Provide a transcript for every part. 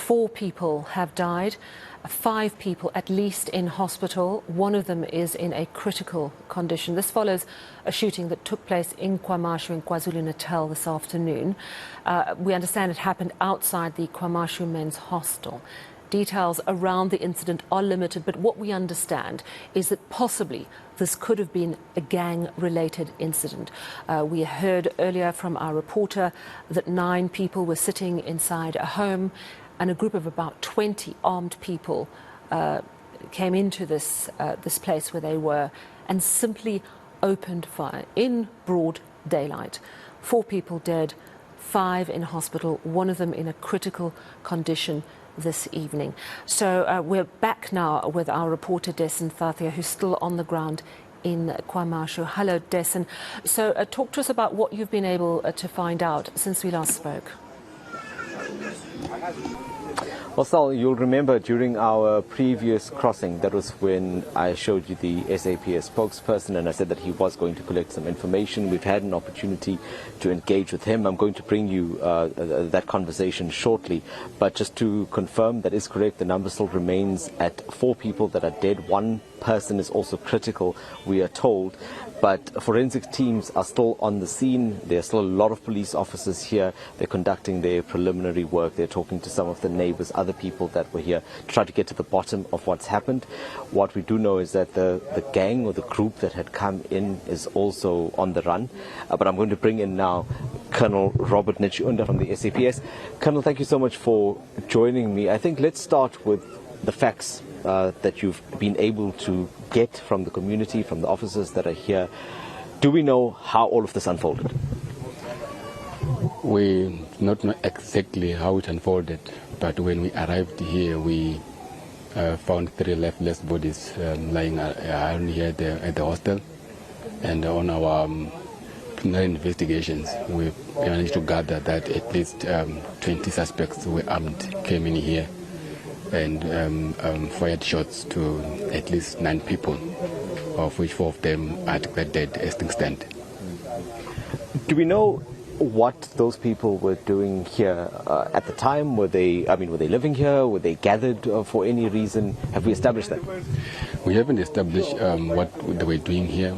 4 people have died, 5 people at least in hospital. One of them is in a critical condition. This follows a shooting that took place in KwaMashu in KwaZulu-Natal this afternoon. We understand it happened outside the KwaMashu men's hostel. Details around the incident are limited, but what we understand is that possibly this could have been a gang-related incident. We heard earlier from our reporter that 9 people were sitting inside a home, and a group of about 20 armed people came into this place where they were and simply opened fire in broad daylight. 4 people dead, 5 in hospital, one of them in a critical condition this evening. So we're back now with our reporter Dasen Thathiah, who's still on the ground in KwaMashu. Hello, Dasen. So talk to us about what you've been able to find out since we last spoke. Well, Sal, you'll remember during our previous crossing, that was when I showed you the SAPS spokesperson and I said that he was going to collect some information. We've had an opportunity to engage with him. I'm going to bring you that conversation shortly. But just to confirm, that is correct. The number still remains at 4 people that are dead. 1 person is also critical, we are told. But forensic teams are still on the scene. There are still a lot of police officers here. They're conducting their preliminary work. They're talking to some of the neighbors, other people that were here to try to get to the bottom of what's happened. What we do know is that the gang or the group that had come in is also on the run. But I'm going to bring in now Colonel Robert Netshiunda from the SAPS. Colonel, thank you so much for joining me. I think let's start with the facts that you've been able to get from the community, from the officers that are here. Do we know how all of this unfolded? We do not know exactly how it unfolded, but when we arrived here, we found 3 lifeless bodies lying around here at the hostel. And on our preliminary investigations, we managed to gather that at least 20 suspects were armed, came in here and fired shots to at least 9 people, of which 4 of them are declared dead as things stand. Do we know what those people were doing here at the time? Were they living here? Were they gathered for any reason? Have we established that? We haven't established what they were doing here.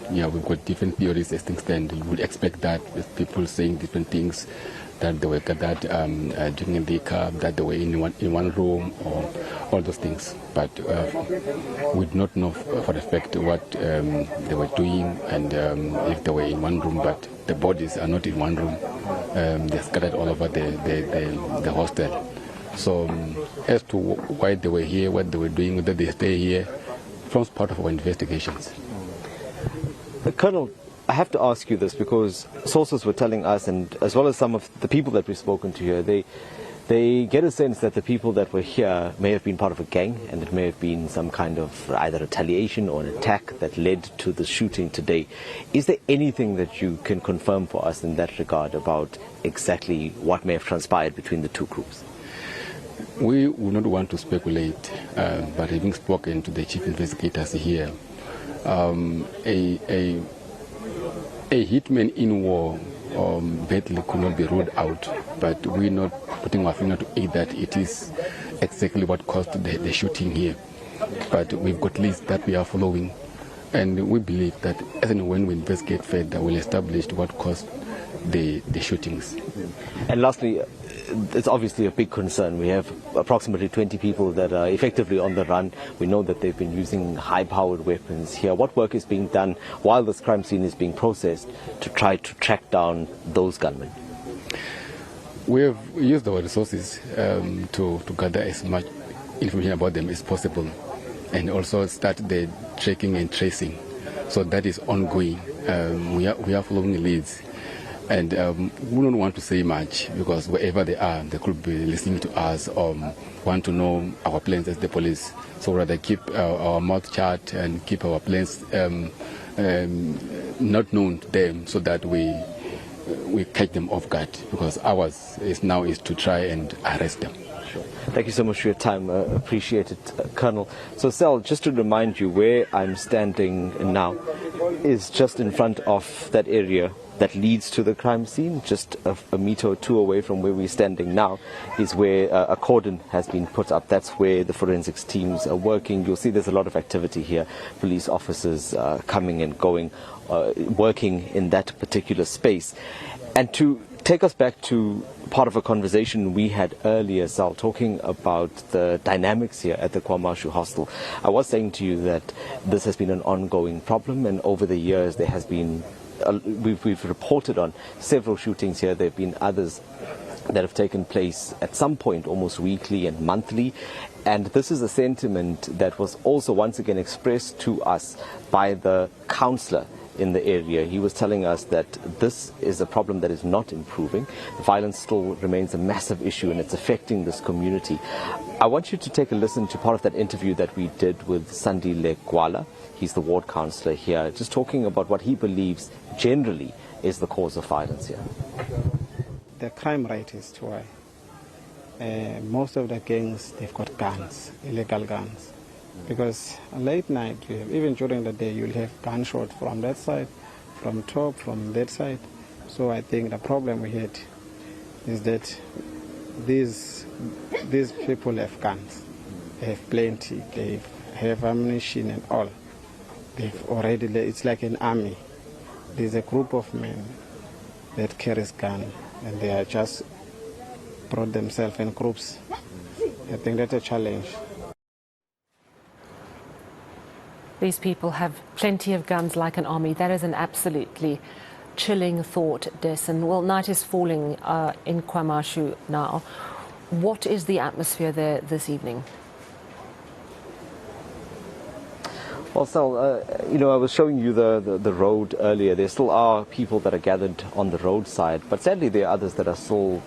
We've got different theories as things stand. You would expect that with people saying different things, that they were gathered drinking liquor, that they were in one room, or all those things. But we do not know for a fact what they were doing and if they were in one room, but the bodies are not in one room. They're scattered all over the hostel. So as to why they were here, what they were doing, whether they stay here, forms part of our investigations. Colonel, I have to ask you this because sources were telling us, and as well as some of the people that we've spoken to here, they get a sense that the people that were here may have been part of a gang, and it may have been some kind of either retaliation or an attack that led to the shooting today. Is there anything that you can confirm for us in that regard about exactly what may have transpired between the 2 groups? We would not want to speculate, but having spoken to the chief investigators here, a hitman in war battle could not be ruled out, but we're not putting our finger to it that it is exactly what caused the shooting here. But we've got lists that we are following, and we believe that as and when we investigate further, we'll establish what caused the shootings. And lastly, it's obviously a big concern. We have approximately 20 people that are effectively on the run. We know that they've been using high-powered weapons here. What work is being done while this crime scene is being processed to try to track down those gunmen? We have used our resources to gather as much information about them as possible, and also start the tracking and tracing. So that is ongoing. We are following leads. And we don't want to say much because wherever they are, they could be listening to us or want to know our plans as the police. So rather keep our mouth shut and keep our plans not known to them, so that we catch them off guard, because ours is to try and arrest them. Sure. Thank you so much for your time. Appreciate it, Colonel. So, Sal, just to remind you, where I'm standing now is just in front of that area that leads to the crime scene. Just a meter or two away from where we're standing now is where a cordon has been put up. That's where the forensics teams are working. You'll see there's a lot of activity here. Police officers coming and going, working in that particular space. And to take us back to part of a conversation we had earlier, Sal, talking about the dynamics here at the KwaMashu hostel. I was saying to you that this has been an ongoing problem, and over the years there has been we've reported on several shootings here. There have been others that have taken place at some point almost weekly and monthly. And this is a sentiment that was also once again expressed to us by the councillor in the area. He was telling us that this is a problem that is not improving. Violence still remains a massive issue and it's affecting this community. I want you to take a listen to part of that interview that we did with Sandile Gwala. He's the ward councillor here, just talking about what he believes generally is the cause of violence here. The crime rate is too high. Most of the gangs, they've got guns, illegal guns. Because late night, even during the day, you'll have gunshots from that side, from top, from that side. So I think the problem we had is that these people have guns. They have plenty. They have ammunition and all. They've already, it's like an army. There's a group of men that carries gun, and they are just brought themselves in groups. I think that's a challenge. These people have plenty of guns like an army. That is an absolutely chilling thought, Dasen. Well, night is falling in KwaMashu now. What is the atmosphere there this evening? Well, Sal, I was showing you the road earlier. There still are people that are gathered on the roadside, but sadly there are others that are still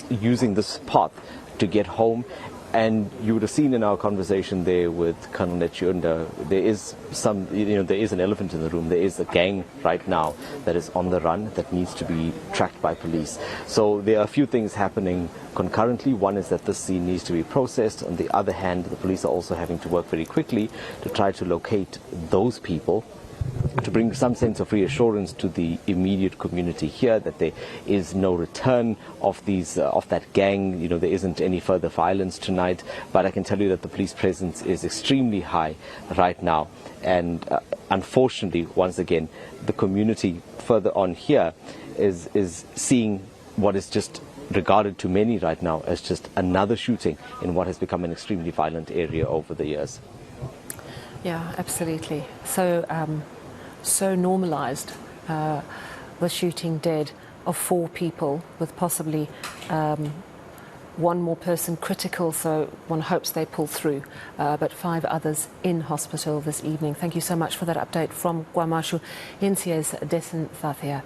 using this path to get home. And you would have seen in our conversation there with Colonel Nechunda, there is there is an elephant in the room. There is a gang right now that is on the run that needs to be tracked by police. So there are a few things happening concurrently. One is that this scene needs to be processed. On the other hand, the police are also having to work very quickly to try to locate those people, to bring some sense of reassurance to the immediate community here that there is no return of that gang. There isn't any further violence tonight, but I can tell you that the police presence is extremely high right now. And unfortunately, once again, the community further on here is seeing what is just regarded to many right now as just another shooting in what has become an extremely violent area over the years. Yeah, absolutely. So normalized, the shooting dead of 4 people, with possibly one more person critical, so one hopes they pull through, but 5 others in hospital this evening. Thank you so much for that update from KwaMashu. eNCA's Dasen Thathiah.